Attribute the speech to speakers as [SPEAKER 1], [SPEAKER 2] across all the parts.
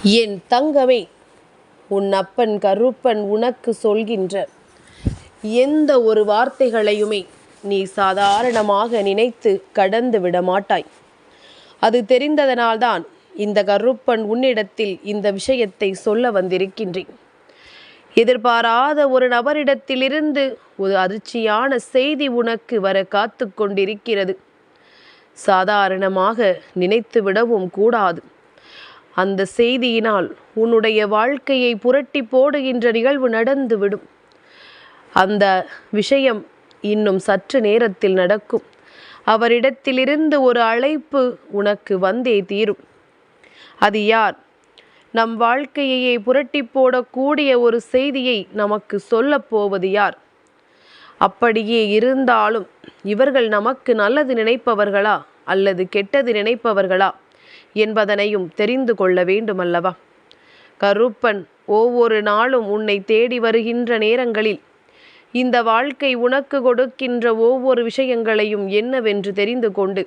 [SPEAKER 1] என் தங்கமே, உன் அப்பன் கருப்பன் உனக்கு சொல்கின்ற எந்த ஒரு வார்த்தைகளையுமே நீ சாதாரணமாக நினைத்து கடந்து விட மாட்டாய். அது தெரிந்ததனால்தான் இந்த கருப்பன் உன்னிடத்தில் இந்த விஷயத்தை சொல்ல வந்திருக்கின்றேன். எதிர்பாராத ஒரு நபரிடத்திலிருந்து ஒரு அதிர்ச்சியான செய்தி உனக்கு வர காத்து கொண்டிருக்கிறது. சாதாரணமாக நினைத்து விடவும் கூடாது. அந்த செய்தியினால் உன்னுடைய வாழ்க்கையை புரட்டி போடுகின்ற நிகழ்வு நடந்துவிடும். அந்த விஷயம் இன்னும் சற்று நேரத்தில் நடக்கும். அவரிடத்திலிருந்து ஒரு அழைப்பு உனக்கு வந்தே தீரும். அது யார்? நம் வாழ்க்கையையே புரட்டி போடக்கூடிய ஒரு செய்தியை நமக்கு சொல்லப் போவது யார்? அப்படியே இருந்தாலும் இவர்கள் நமக்கு நல்லது நினைப்பவர்களா அல்லது கெட்டது நினைப்பவர்களா என்பதனையும் தெரிந்து கொள்ள வேண்டுமல்லவா? கருப்பன் ஒவ்வொரு நாளும் உன்னை தேடி வருகின்ற நேரங்களில் இந்த வாழ்க்கை உனக்கு கொடுக்கின்ற ஒவ்வொரு விஷயங்களையும் என்னவென்று தெரிந்து கொண்டு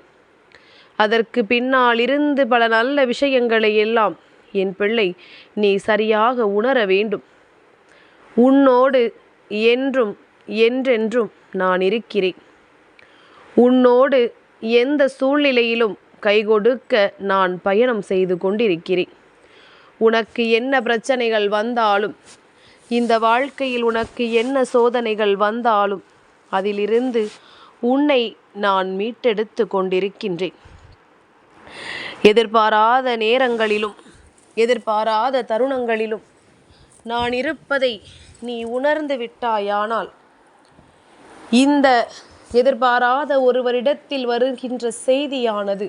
[SPEAKER 1] அதற்கு பின்னால் இருந்து பல நல்ல விஷயங்களை எல்லாம் என் பிள்ளை நீ சரியாக உணர வேண்டும். உன்னோடு என்றும் என்றென்றும் நான் இருக்கிறேன். உன்னோடு எந்த சூழ்நிலையிலும் கைகொடுக்க நான் பயணம் செய்து கொண்டிருக்கிறேன். உனக்கு என்ன பிரச்சனைகள் வந்தாலும், இந்த வாழ்க்கையில் உனக்கு என்ன சோதனைகள் வந்தாலும் அதிலிருந்து உன்னை நான் மீட்டெடுத்து கொண்டிருக்கின்றேன். எதிர்பாராத நேரங்களிலும் எதிர்பாராத தருணங்களிலும் நான் இருப்பதை நீ உணர்ந்து விட்டாயானால் இந்த எதிர்பாராத ஒருவரிடத்தில் வருகின்ற செய்தியானது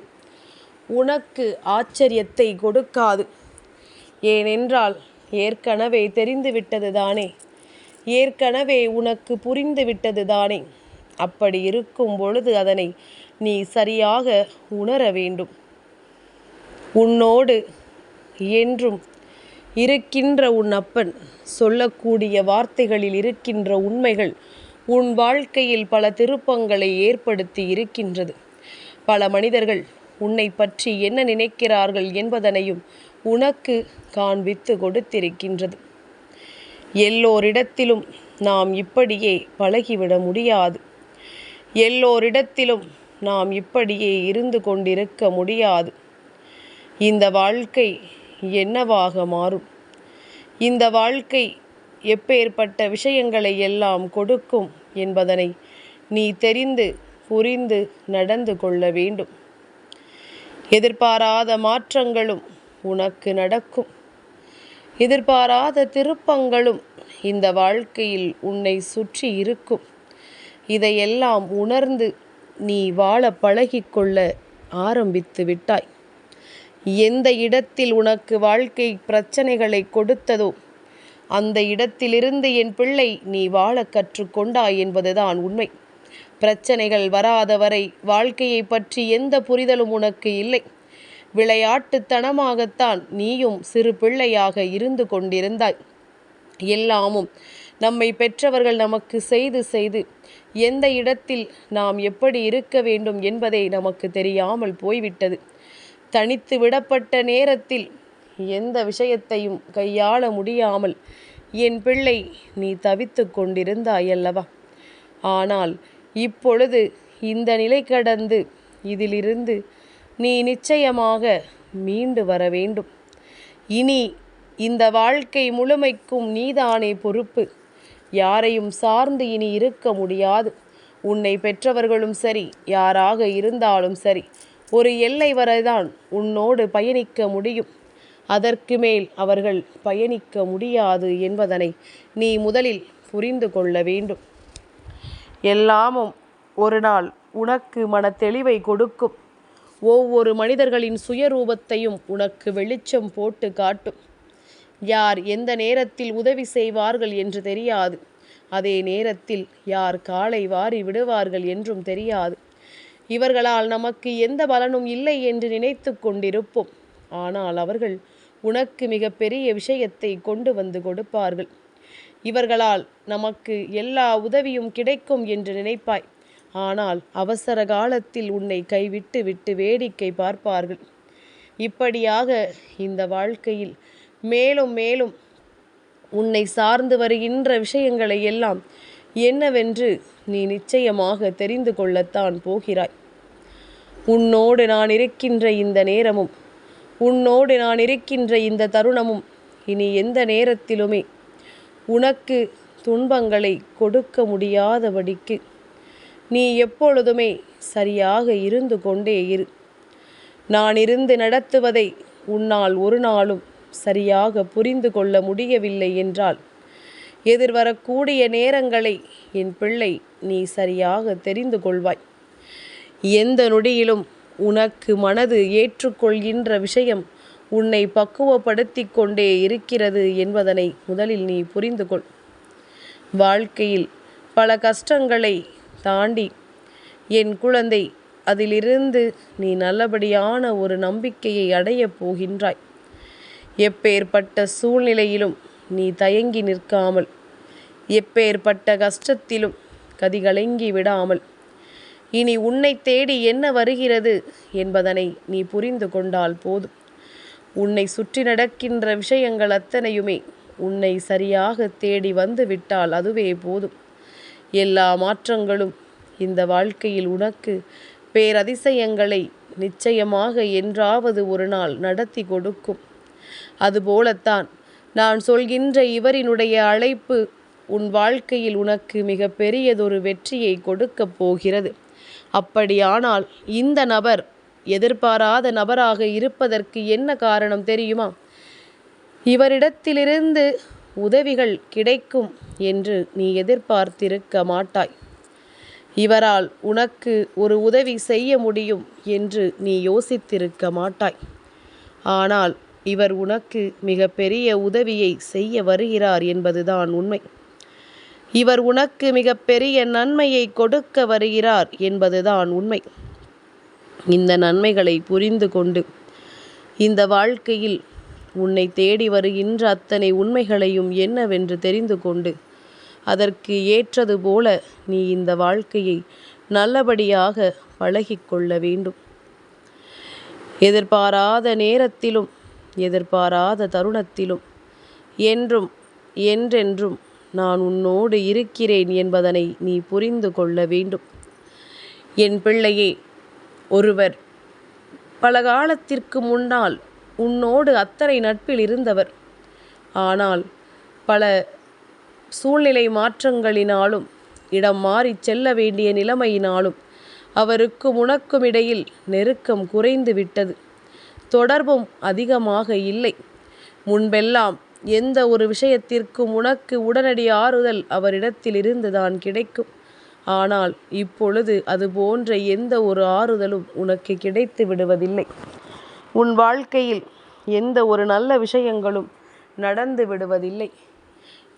[SPEAKER 1] உனக்கு ஆச்சரியத்தை கொடுக்காது. ஏனென்றால் ஏற்கனவே தெரிந்துவிட்டது தானே, ஏற்கனவே உனக்கு புரிந்து விட்டது தானே. அப்படி இருக்கும் பொழுது அதனை நீ சரியாக உணர வேண்டும். உன்னோடு என்றும் இருக்கின்ற உன் அப்பன் சொல்லக்கூடிய வார்த்தைகளில் இருக்கின்ற உண்மைகள் உன் வாழ்க்கையில் பல திருப்பங்களை ஏற்படுத்தி இருக்கின்றது. பல மனிதர்கள் உன்னை பற்றி என்ன நினைக்கிறார்கள் என்பதனையும் உனக்கு காண்பித்து கொடுத்திருக்கின்றது. எல்லோரிடத்திலும் நாம் இப்படியே பழகிவிட முடியாது. எல்லோரிடத்திலும் நாம் இப்படியே இருந்து கொண்டிருக்க முடியாது. இந்த வாழ்க்கை என்னவாக மாறும்? இந்த வாழ்க்கை எப்பேற்பட்ட விஷயங்களை எல்லாம் கொடுக்கும் என்பதனை நீ தெரிந்து புரிந்து நடந்து கொள்ள வேண்டும். எதிர்பாராத மாற்றங்களும் உனக்கு நடக்கும். எதிர்பாராத திருப்பங்களும் இந்த வாழ்க்கையில் உன்னை சுற்றி இருக்கும். இதையெல்லாம் உணர்ந்து நீ வாழ பழகிக்கொள்ள ஆரம்பித்து விட்டாய். எந்த இடத்தில் உனக்கு வாழ்க்கை பிரச்சனைகளை கொடுத்ததோ அந்த இடத்திலிருந்து என் பிள்ளை நீ வாழ கற்றுக்கொண்டாய் என்பதுதான் உண்மை. பிரச்சனைகள் வராதவரை வாழ்க்கையை பற்றி எந்த புரிதலும் உனக்கு இல்லை. விளையாட்டுத்தனமாகத்தான் நீயும் சிறு பிள்ளையாக இருந்து கொண்டிருந்தாய். எல்லாமும் நம்மை பெற்றவர்கள் நமக்கு செய்து செய்து எந்த இடத்தில் நாம் எப்படி இருக்க வேண்டும் என்பதை நமக்கு தெரியாமல் போய்விட்டது. தனித்து விடப்பட்ட நேரத்தில் எந்த விஷயத்தையும் கையாள முடியாமல் என் பிள்ளை நீ தவித்து கொண்டிருந்தாய் அல்லவா? ஆனால் இப்பொழுது இந்த நிலை கடந்து இதிலிருந்து நீ நிச்சயமாக மீண்டு வர வேண்டும். இனி இந்த வாழ்க்கை முழுமைக்கும் நீதானே பொறுப்பு. யாரையும் சார்ந்து இனி இருக்க முடியாது. உன்னை பெற்றவர்களும் சரி, யாராக இருந்தாலும் சரி, ஒரு எல்லை வரைதான் உன்னோடு பயணிக்க முடியும். அதற்கு மேல் அவர்கள் பயணிக்க முடியாது என்பதனை நீ முதலில் புரிந்து கொள்ள வேண்டும். எல்லாமும் ஒரு நாள் உனக்கு மன தெளிவை கொடுக்கும். ஒவ்வொரு மனிதர்களின் சுயரூபத்தையும் உனக்கு வெளிச்சம் போட்டு காட்டும். யார் எந்த நேரத்தில் உதவி செய்வார்கள் என்று தெரியாது. அதே நேரத்தில் யார் காலை வாரி விடுவார்கள் என்றும் தெரியாது. இவர்களால் நமக்கு எந்த பலனும் இல்லை என்று நினைத்து கொண்டிருப்போம். ஆனால் அவர்கள் உனக்கு மிகப்பெரிய விஷயத்தை கொண்டு வந்து கொடுப்பார்கள். இவர்களால் நமக்கு எல்லா உதவியும் கிடைக்கும் என்று நினைப்பாய். ஆனால் அவசர காலத்தில் உன்னை கைவிட்டு விட்டு வேடிக்கை பார்ப்பார்கள். இப்படியாக இந்த வாழ்க்கையில் மேலும் மேலும் உன்னை சார்ந்து வருகின்ற விஷயங்களை எல்லாம் என்னவென்று நீ நிச்சயமாக தெரிந்து கொள்ளத்தான் போகிறாய். உன்னோடு நான் இருக்கின்ற இந்த நேரமும், உன்னோடு நான் இருக்கின்ற இந்த தருணமும் இனி எந்த நேரத்திலுமே உனக்கு துன்பங்களை கொடுக்க முடியாதபடிக்கு நீ எப்பொழுதுமே சரியாக இருந்து கொண்டே இரு. நான் இருந்து நடத்துவதை உன்னால் ஒரு நாளும் சரியாக புரிந்து கொள்ள முடியவில்லை என்றால், எதிர்வரக்கூடிய நேரங்களை என் பிள்ளை நீ சரியாக தெரிந்து கொள்வாய். எந்த நொடியிலும் உனக்கு மனது ஏற்றுக்கொள்கின்ற விஷயம் உன்னை பக்குவப்படுத்தி கொண்டே இருக்கிறது என்பதனை முதலில் நீ புரிந்து கொள். வாழ்க்கையில் பல கஷ்டங்களை தாண்டி என் குழந்தை அதிலிருந்து நீ நல்லபடியான ஒரு நம்பிக்கையை அடையப் போகின்றாய். எப்பேற்பட்ட சூழ்நிலையிலும் நீ தயங்கி நிற்காமல், எப்பேற்பட்ட கஷ்டத்திலும் கதிகலங்கி விடாமல், இனி உன்னை தேடி என்ன வருகிறது என்பதனை நீ புரிந்து கொண்டால் போதும். உன்னை சுற்றி நடக்கின்ற விஷயங்கள் அத்தனையுமே உன்னை சரியாக தேடி வந்து விட்டால் அதுவே போதும். எல்லா மாற்றங்களும் இந்த வாழ்க்கையில் உனக்கு பேரதிசயங்களை நிச்சயமாக என்றாவது ஒரு நாள் நடத்தி கொடுக்கும். அதுபோலத்தான் நான் சொல்கின்ற இவரினுடைய அழைப்பு உன் வாழ்க்கையில் உனக்கு மிக பெரியதொரு வெற்றியை கொடுக்கப் போகிறது. அப்படியானால் இந்த நபர் எதிர்பாராத நபராக இருப்பதற்கு என்ன காரணம் தெரியுமா? இவரிடத்திலிருந்து உதவிகள் கிடைக்கும் என்று நீ எதிர்பார்த்திருக்க மாட்டாய். இவரால் உனக்கு ஒரு உதவி செய்ய முடியும் என்று நீ யோசித்திருக்க மாட்டாய். ஆனால் இவர் உனக்கு மிக பெரிய உதவியை செய்ய வருகிறார் என்பதுதான் உண்மை. இவர் உனக்கு மிக பெரிய நன்மையை கொடுக்க வருகிறார் என்பதுதான் உண்மை. இந்த நன்மைகளை புரிந்து கொண்டு இந்த வாழ்க்கையில் உன்னை தேடி வருகின்ற அத்தனை உண்மைகளையும் என்னவென்று தெரிந்து கொண்டு அதற்கு ஏற்றது போல நீ இந்த வாழ்க்கையை நல்லபடியாக பழகிக்கொள்ள வேண்டும். எதிர்பாராத நேரத்திலும் எதிர்பாராத தருணத்திலும் என்றும் என்றென்றும் நான் உன்னோடு இருக்கிறேன் என்பதனை நீ புரிந்து கொள்ள வேண்டும். என் பிள்ளையே, ஒருவர் பல காலத்திற்கு முன்னால் உன்னோடு அத்தனை நட்பில் இருந்தவர். ஆனால் பல சூழ்நிலை மாற்றங்களினாலும் இடம் மாறி செல்ல வேண்டிய நிலைமையினாலும் அவருக்கும் உனக்கும் இடையில் நெருக்கம் குறைந்து விட்டது. தொடர்பும் அதிகமாக இல்லை. முன்பெல்லாம் எந்த ஒரு விஷயத்திற்கும் உனக்கு உடனடி ஆறுதல் அவரிடத்தில் இருந்துதான் கிடைக்கும். ஆனால் இப்பொழுது அது போன்ற எந்த ஒரு ஆறுதலும் உனக்கு கிடைத்து விடுவதில்லை. உன் வாழ்க்கையில் எந்த ஒரு நல்ல விஷயங்களும் நடந்து விடுவதில்லை.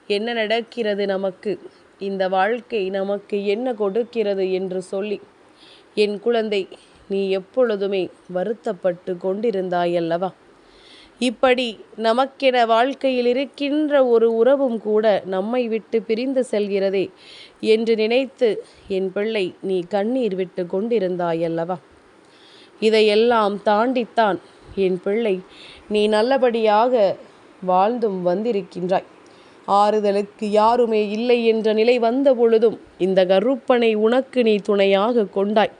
[SPEAKER 1] என்ன நடக்கிறது நமக்கு, இந்த வாழ்க்கை நமக்கு என்ன கொடுக்கிறது என்று சொல்லி என் குழந்தை நீ எப்பொழுதுமே வருத்தப்பட்டு கொண்டிருந்தாயல்லவா? இப்படி நமக்கென வாழ்க்கையில் இருக்கின்ற ஒரு உறவும் கூட நம்மை விட்டு பிரிந்து செல்கிறதே என்று நினைத்து என் பிள்ளை நீ கண்ணீர் விட்டு கொண்டிருந்தாயல்லவா? இதையெல்லாம் தாண்டித்தான் என் பிள்ளை நீ நல்லபடியாக வாழ்ந்தும் வந்திருக்கின்றாய். ஆறுதலுக்கு யாருமே இல்லை என்ற நிலை வந்த பொழுதும் இந்த கருப்பனை உனக்கு நீ துணையாக கொண்டாய்.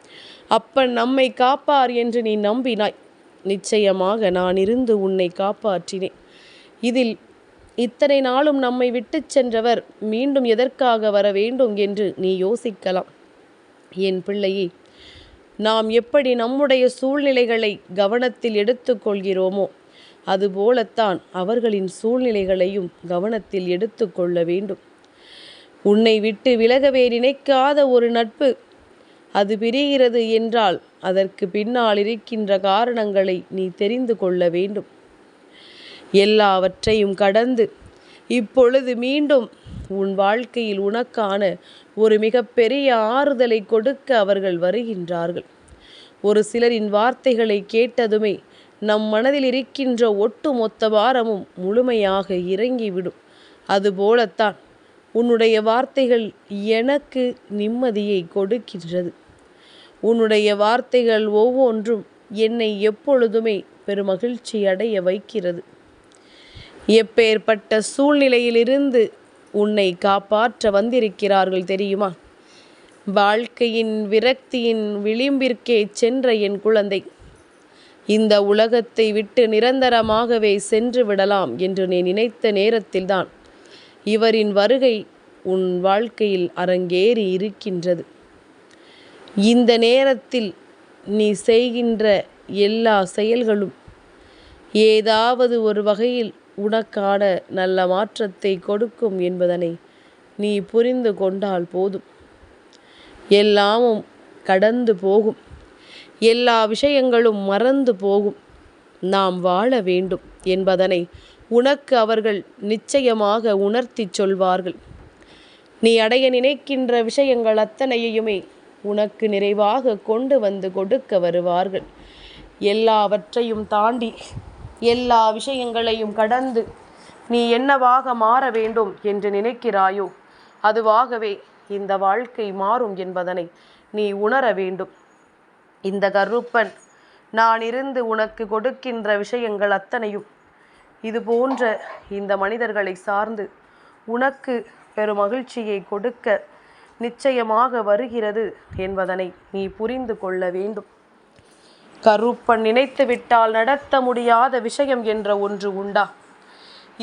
[SPEAKER 1] அப்பன் நம்மை காப்பார் என்று நீ நம்பினாய். நிச்சயமாக நான் இருந்து உன்னை காப்பாற்றினேன். இதில் இத்தனை நாளும் நம்மை விட்டு சென்றவர் மீண்டும் எதற்காக வர வேண்டும் என்று நீ யோசிக்கலாம். என் பிள்ளையே, நாம் எப்படி நம்முடைய சூழ்நிலைகளை கவனத்தில் எடுத்துக்கொள்கிறோமோ அதுபோலத்தான் அவர்களின் சூழ்நிலைகளையும் கவனத்தில் எடுத்துக்கொள்ள வேண்டும். உன்னை விட்டு விலகவே நினைக்காத ஒரு நட்பு அது பிரிகிறது என்றால் அதற்கு பின்னால் இருக்கின்ற காரணங்களை நீ தெரிந்து கொள்ள வேண்டும். எல்லாவற்றையும் கடந்து இப்பொழுது மீண்டும் உன் வாழ்க்கையில் உனக்கான ஒரு மிகப்பெரிய ஆறுதலை கொடுக்க அவர்கள் வருகின்றார்கள். ஒரு சிலரின் வார்த்தைகளை கேட்டதுமே நம் மனதில் இருக்கின்ற ஒட்டுமொத்த பாரமும் முழுமையாக இறங்கிவிடும். அதுபோலத்தான் உன்னுடைய வார்த்தைகள் எனக்கு நிம்மதியை கொடுக்கின்றது. உன்னுடைய வார்த்தைகள் ஒவ்வொன்றும் என்னை எப்பொழுதுமே பெருமகிழ்ச்சி அடைய வைக்கிறது. எப்பேற்பட்ட சூழ்நிலையிலிருந்து உன்னை காப்பாற்ற வந்திருக்கிறார்கள் தெரியுமா? வாழ்க்கையின் விரக்தியின் விளிம்பிற்கே சென்ற என் குழந்தை, இந்த உலகத்தை விட்டு நிரந்தரமாகவே சென்று விடலாம் என்று நீ நினைத்த நேரத்தில்தான் இவரின் வருகை உன் வாழ்க்கையில் அரங்கேறி இருக்கின்றது. இந்த நேரத்தில் நீ செய்கின்ற எல்லா செயல்களும் ஏதாவது ஒரு வகையில் உனக்கான நல்ல மாற்றத்தை கொடுக்கும் என்பதனை நீ புரிந்து கொண்டால் போதும். எல்லாமும் கடந்து போகும், எல்லா விஷயங்களும் மறந்து போகும். நாம் வாழ வேண்டும் என்பதனை உனக்கு அவர்கள் நிச்சயமாக உணர்த்தி சொல்வார்கள். நீ அடைய நினைக்கின்ற விஷயங்கள் அத்தனையுமே உனக்கு நிறைவாக கொண்டு வந்து கொடுக்க வருவார்கள். எல்லாவற்றையும் தாண்டி எல்லா விஷயங்களையும் கடந்து நீ என்னவாக மாற வேண்டும் என்று நினைக்கிறாயோ அதுவாகவே இந்த வாழ்க்கை மாறும் என்பதனை நீ உணர வேண்டும். இந்த கருப்பன் நான் இருந்து உனக்கு கொடுக்கின்ற விஷயங்கள் அத்தனையும் இது போன்ற இந்த மனிதர்களை சார்ந்து உனக்கு பெருமகிழ்ச்சியை கொடுக்க நிச்சயமாக வருகிறது என்பதனை நீ புரிந்து கொள்ள வேண்டும். கருப்பன் நினைத்து விட்டால் நடத்த முடியாத விஷயம் என்ற ஒன்று உண்டா?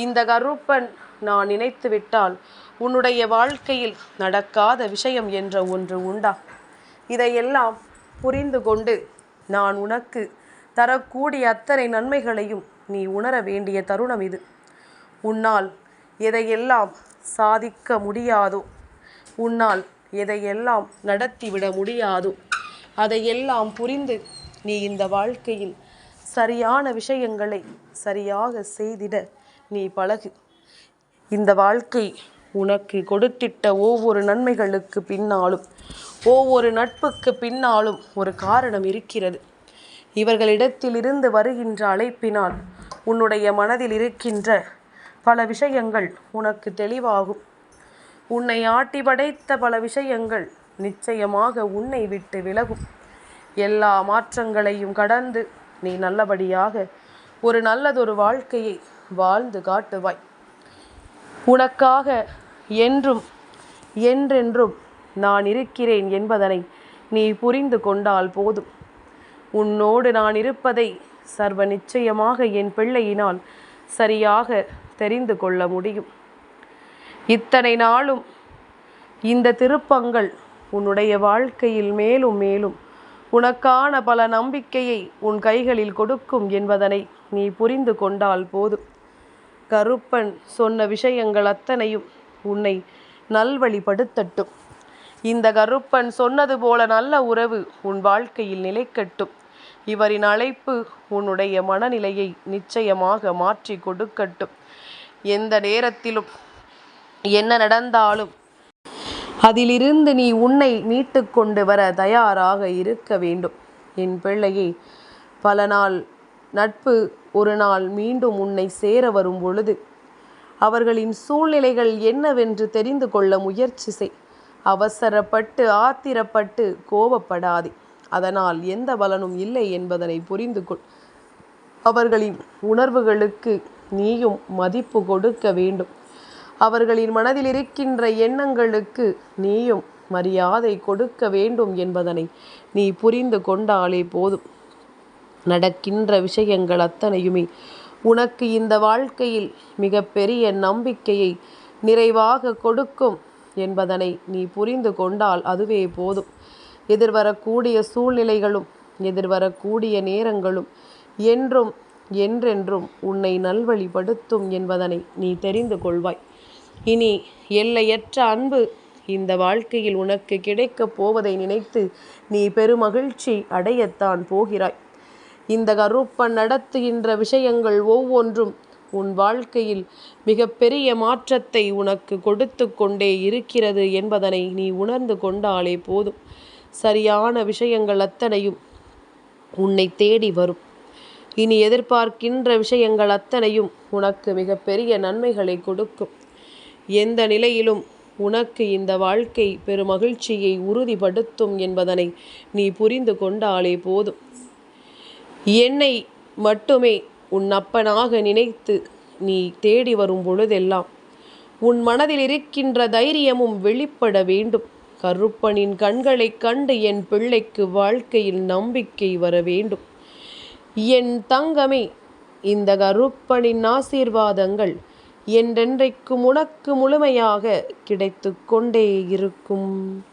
[SPEAKER 1] இந்த கருப்பன் நான் நினைத்து விட்டால் உன்னுடைய வாழ்க்கையில் நடக்காத விஷயம் என்ற ஒன்று உண்டா? இதையெல்லாம் புரிந்து கொண்டு நான் உனக்கு தரக்கூடிய அத்தனை நன்மைகளையும் நீ உணர வேண்டிய தருணம் இது. உன்னால் எதையெல்லாம் சாதிக்க முடியாதோ, உன்னால் எதையெல்லாம் நடத்திவிட முடியாதோ அதையெல்லாம் புரிந்து நீ இந்த வாழ்க்கையில் சரியான விஷயங்களை சரியாக செய்திட நீ பழகு. இந்த வாழ்க்கை உனக்கு கொடுத்திட்ட ஒவ்வொரு நன்மைகளுக்கு பின்னாலும் ஒவ்வொரு நட்புக்கு பின்னாலும் ஒரு காரணம் இருக்கிறது. இவர்களிடத்திலிருந்து வருகின்ற அழைப்பினால் உன்னுடைய மனதில் இருக்கின்ற பல விஷயங்கள் உனக்கு தெளிவாகும். உன்னை ஆட்டி படைத்த பல விஷயங்கள் நிச்சயமாக உன்னை விட்டு விலகும். எல்லா மாற்றங்களையும் கடந்து நீ நல்லபடியாக ஒரு நல்லதொரு வாழ்க்கையை வாழ்ந்து காட்டுவாய். உனக்காக என்றும் என்றென்றும் நான் இருக்கிறேன் என்பதனை நீ புரிந்து கொண்டால் போதும். உன்னோடு நான் இருப்பதை சர்வ நிச்சயமாக என் பிள்ளையினால் சரியாக தெரிந்து கொள்ள முடியும். இத்தனை நாளும் இந்த திருப்பங்கள் உன்னுடைய வாழ்க்கையில் மேலும் மேலும் உனக்கான பல நம்பிக்கையை உன் கைகளில் கொடுக்கும் என்பதனை நீ புரிந்து கொண்டால் போதும். கருப்பன் சொன்ன விஷயங்கள் அத்தனையும் உன்னை நல்வழிப்படுத்தட்டும். இந்த கருப்பன் சொன்னது போல நல்ல உறவு உன் வாழ்க்கையில் நிலைக்கட்டும். இவரின் அழைப்பு உன்னுடைய மனநிலையை நிச்சயமாக மாற்றி கொடுக்கட்டும். எந்த நேரத்திலும் என்ன நடந்தாலும் அதிலிருந்து நீ உன்னை மீட்டு கொண்டு வர தயாராக இருக்க வேண்டும். என் பிள்ளையே, பல நாள் நட்பு ஒரு நாள் மீண்டும் உன்னை சேர வரும் பொழுது அவர்களின் சூழ்நிலைகள் என்னவென்று தெரிந்து கொள்ள முயற்சி செய். அவசரப்பட்டு ஆத்திரப்பட்டு கோபப்படாதே. அதனால் எந்த பலனும் இல்லை என்பதனை புரிந்து கொள். அவர்களின் உணர்வுகளுக்கு நீயும் மதிப்பு கொடுக்க வேண்டும். அவர்களின் மனதில் இருக்கின்ற எண்ணங்களுக்கு நீயும் மரியாதை கொடுக்க வேண்டும் என்பதனை நீ புரிந்து கொண்டாலே போதும். நடக்கின்ற விஷயங்கள் அத்தனையுமே உனக்கு இந்த வாழ்க்கையில் மிகப்பெரிய நம்பிக்கையை நிறைவாக கொடுக்கும் என்பதனை நீ புரிந்து கொண்டால் அதுவே போதும். எதிர்வரக்கூடிய சூழ்நிலைகளும் எதிர்வரக்கூடிய நேரங்களும் என்றும் என்றென்றும் உன்னை நல்வழிப்படுத்தும் என்பதனை நீ தெரிந்து கொள்வாய். இனி எல்லையற்ற அன்பு இந்த வாழ்க்கையில் உனக்கு கிடைக்கப் போவதை நினைத்து நீ பெருமகிழ்ச்சி அடையத்தான் போகிறாய். இந்த கருப்பன் நடத்துகின்ற விஷயங்கள் ஒவ்வொன்றும் உன் வாழ்க்கையில் மிகப்பெரிய மாற்றத்தை உனக்கு கொடுத்து கொண்டே இருக்கிறது என்பதனை நீ உணர்ந்து கொண்டாலே போதும். சரியான விஷயங்கள் அத்தனையும் உன்னை தேடி வரும். இனி எதிர்பார்க்கின்ற விஷயங்கள் அத்தனையும் உனக்கு மிகப்பெரிய நன்மைகளை கொடுக்கும். எந்த நிலையிலும் உனக்கு இந்த வாழ்க்கை பெருமகிழ்ச்சியை உறுதிப்படுத்தும் என்பதனை நீ புரிந்து கொண்டாலே போதும். என்னை மட்டுமே உன் அப்பனாக நினைத்து நீ தேடி வரும் பொழுதெல்லாம் உன் மனதில் இருக்கின்ற தைரியமும் வெளிப்பட வேண்டும். கருப்பனின் கண்களைக் கண்டு என் பிள்ளைக்கு வாழ்க்கையில் நம்பிக்கை வர வேண்டும். என் தங்கமே, இந்த கருப்பனின் ஆசீர்வாதங்கள் என்றென்றைக்கும் உனக்கு முழுமையாக கிடைத்து கொண்டே இருக்கும்.